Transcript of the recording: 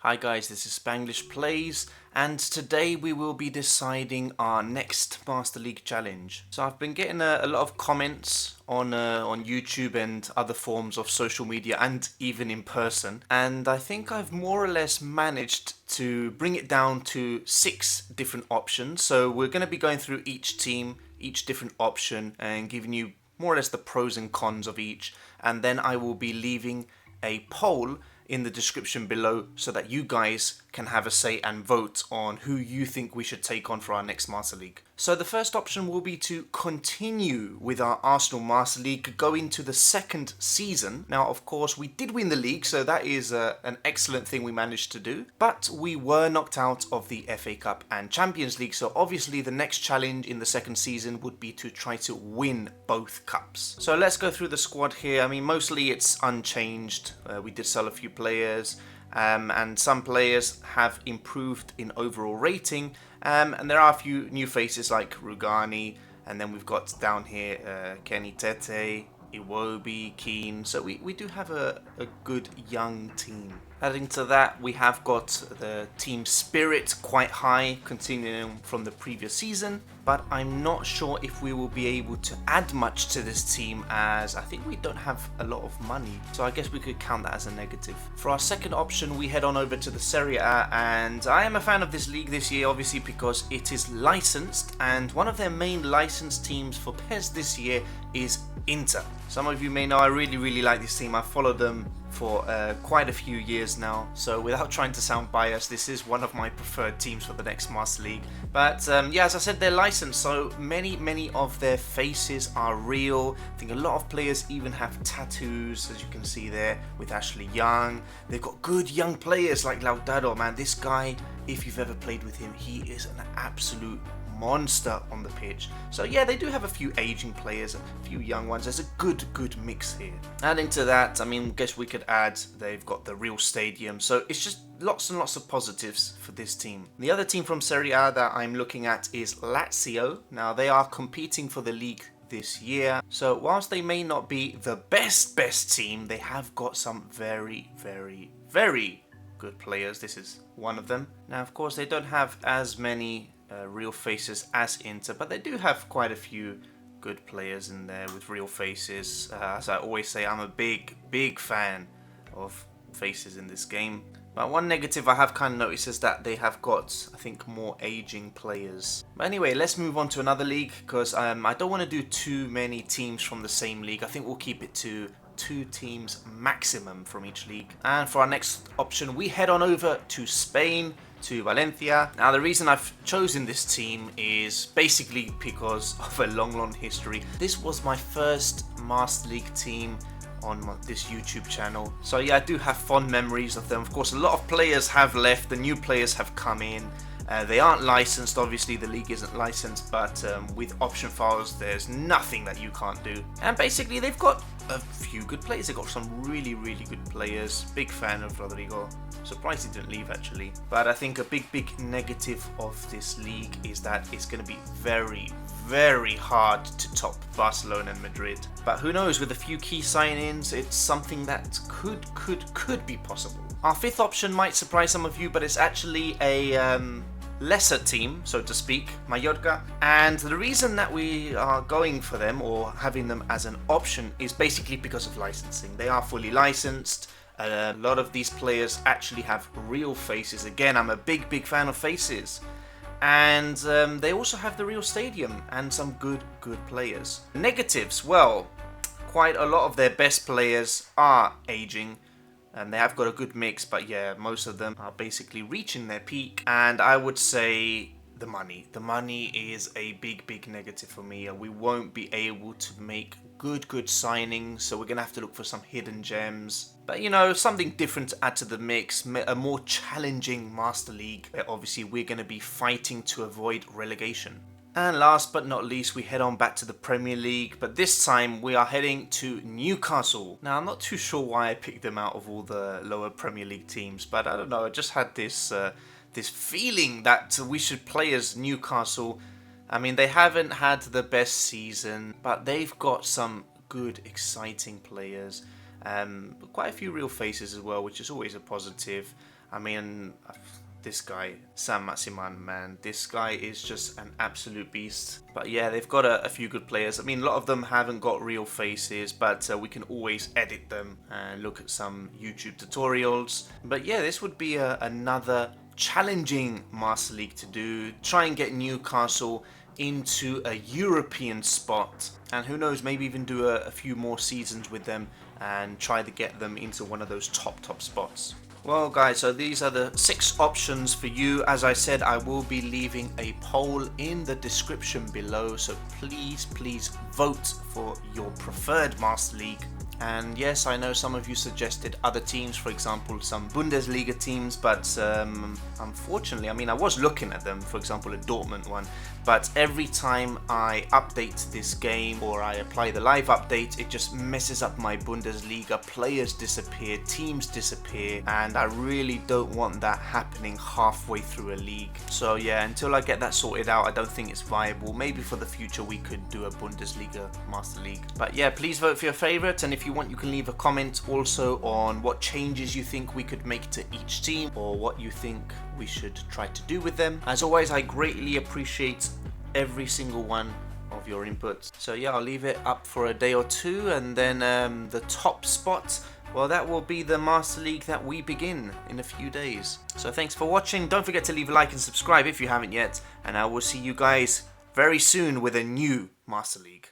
Hi guys, this is Spanglish Plays, and today we will be deciding our next Master League challenge. So I've been getting a lot of comments on YouTube and other forms of social media, and even in person. And I think I've more or less managed to bring it down to 6 different options. So we're going to be going through each team, each different option, and giving you more or less the pros and cons of each. And then I will be leaving a poll in the description below so that you guys can have a say and vote on who you think we should take on for our next Master League. So the first option will be to continue with our Arsenal Master League, go into the second season. Now, of course, we did win the league, so that is an excellent thing we managed to do. But we were knocked out of the FA Cup and Champions League, so obviously the next challenge in the second season would be to try to win both cups. So let's go through the squad here. I mean, mostly it's unchanged. We did sell a few players. And some players have improved in overall rating, and there are a few new faces like Rugani, and then we've got down here Kenny Tete, Iwobi, Keane, so we do have a good young team. Adding to that, we have got the team spirit quite high, continuing from the previous season, but I'm not sure if we will be able to add much to this team, as I think we don't have a lot of money, so I guess we could count that as a negative. For our second option, we head on over to the Serie A, and I am a fan of this league this year, obviously because it is licensed, and one of their main licensed teams for PES this year is Inter. Some of you may know I really like this team. I've followed them for quite a few years now, so without trying to sound biased, this is one of my preferred teams for the next Master League. But yeah, as I said, they're licensed, so many of their faces are real. I think a lot of players even have tattoos, as you can see there with Ashley Young. They've got good young players like Lautaro, man. This guy, if you've ever played with him, he is an absolute monster on the pitch. So yeah, they do have a few aging players, a few young ones. There's a good mix here. Adding to that, I mean, guess we could add they've got the real stadium, so it's just lots and lots of positives for this team. The other team from Serie A that I'm looking at is Lazio. Now they are competing for the league this year, so whilst they may not be the best team, they have got some very good players. This is one of them. Now of course they don't have as many real faces as Inter, but they do have quite a few good players in there with real faces. As I always say, I'm a big fan of faces in this game. But one negative I have kind of noticed is that they have got, I think, more aging players. But anyway, let's move on to another league, because I don't want to do too many teams from the same league. I think we'll keep it to 2 teams maximum from each league. And for our next option, we head on over to Spain, to Valencia. Now the reason I've chosen this team is basically because of a long history. This was my first Master League team on this YouTube channel, so yeah, I do have fond memories of them. Of course, a lot of players have left, the new players have come in. They aren't licensed, obviously the league isn't licensed, but with option files there's nothing that you can't do. And basically they've got a few good players. They've got some really good players. Big fan of Rodrigo. Surprised he didn't leave actually. But I think a big negative of this league is that it's going to be very hard to top Barcelona and Madrid. But who knows, with a few key sign-ins, it's something that could be possible. Our fifth option might surprise some of you, but it's actually a lesser team, so to speak, Mallorca. And the reason that we are going for them or having them as an option is basically because of licensing. They are fully licensed. A lot of these players actually have real faces. Again, I'm a big fan of faces. And they also have the real stadium and some good players. Negatives, well, quite a lot of their best players are aging. And they have got a good mix, but yeah, most of them are basically reaching their peak. And I would say the money. The money is a big negative for me. We won't be able to make good signings, so we're going to have to look for some hidden gems. But you know, something different to add to the mix, a more challenging Master League, where obviously we're going to be fighting to avoid relegation. And last but not least, we head on back to the Premier League, but this time we are heading to Newcastle. Now, I'm not too sure why I picked them out of all the lower Premier League teams, but I don't know, I just had this feeling that we should play as Newcastle. I mean, they haven't had the best season, but they've got some good, exciting players. Quite a few real faces as well, which is always a positive. I mean, this guy, Sam Maximan, man, this guy is just an absolute beast. But yeah, they've got a few good players. I mean, a lot of them haven't got real faces, but we can always edit them and look at some YouTube tutorials. But yeah, this would be another challenging Master League to do. Try and get Newcastle into a European spot, and who knows, maybe even do a few more seasons with them and try to get them into one of those top spots. Well guys, so these are the 6 options for you. As I said, I will be leaving a poll in the description below, so please vote for your preferred Master League. And yes, I know some of you suggested other teams, for example some Bundesliga teams, but unfortunately, I mean, I was looking at them, for example a Dortmund one, but every time I update this game or I apply the live update, it just messes up my Bundesliga. Players disappear, teams disappear, and I really don't want that happening halfway through a league. So yeah, until I get that sorted out, I don't think it's viable. Maybe for the future we could do a Bundesliga Master League. But yeah, please vote for your favourite, and if you want, you can leave a comment also on what changes you think we could make to each team or what you think we should try to do with them. As always, I greatly appreciate every single one of your inputs. So yeah, I'll leave it up for a day or two, and then the top spot, well, that will be the Master League that we begin in a few days. So thanks for watching. Don't forget to leave a like and subscribe if you haven't yet, and I will see you guys very soon with a new Master League.